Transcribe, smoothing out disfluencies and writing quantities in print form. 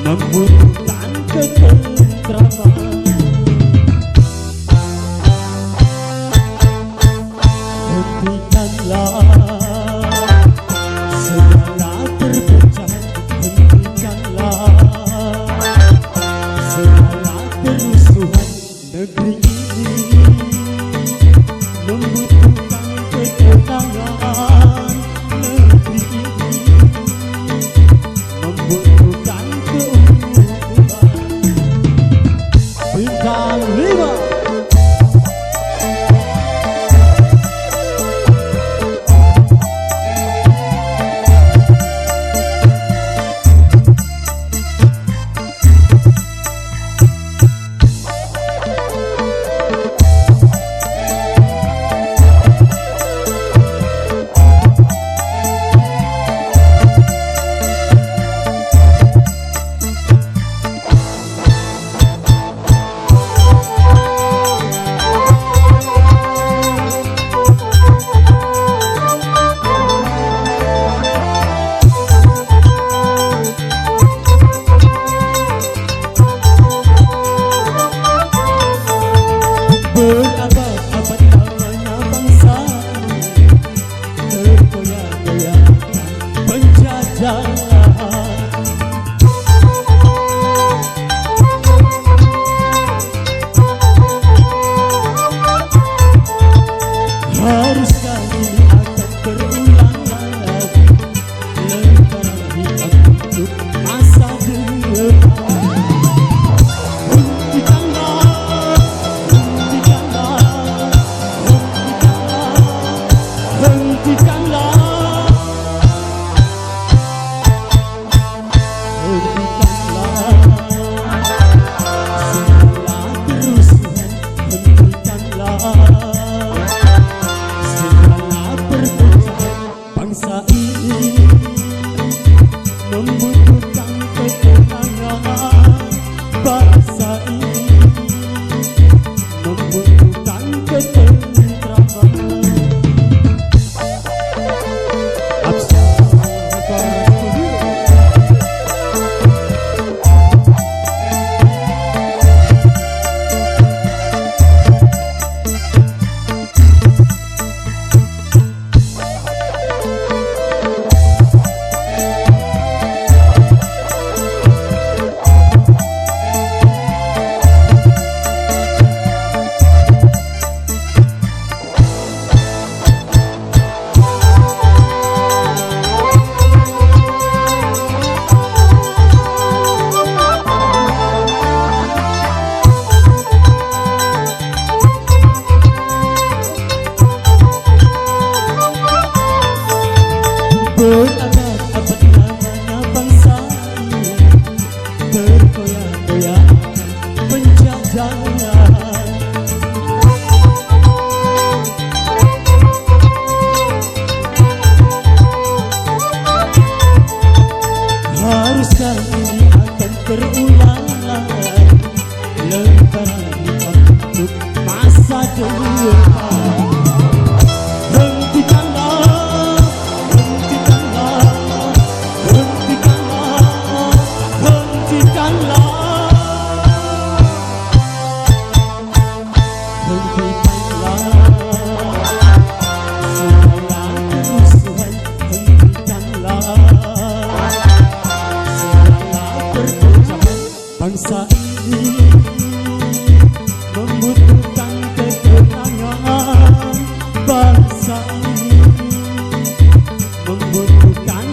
membutuhkan ketentraman. Hentikanlah segala perpecahan, hentikanlah segala kerusuhan. Negeri ini membutuhkan ketenangan. Negeri ini membutuhkan keutuhan. Bintang 5. Berabad-abad lamanya bangsa tergoyah-goyahkan penjajahan. Haruskah ini akan berulang lagi? Lentera hitam untuk masa depan. Bangsa ini membutuhkan ketenangan. Bangsa ini membutuhkan ketentraman. Berabad-abad lamanya bangsa ini tergoyah-goyahkan penjajahan. Haruskah ini akan terulang lagi? Lentera hitam untuk masa depan. Bangsa ini membutuhkan kan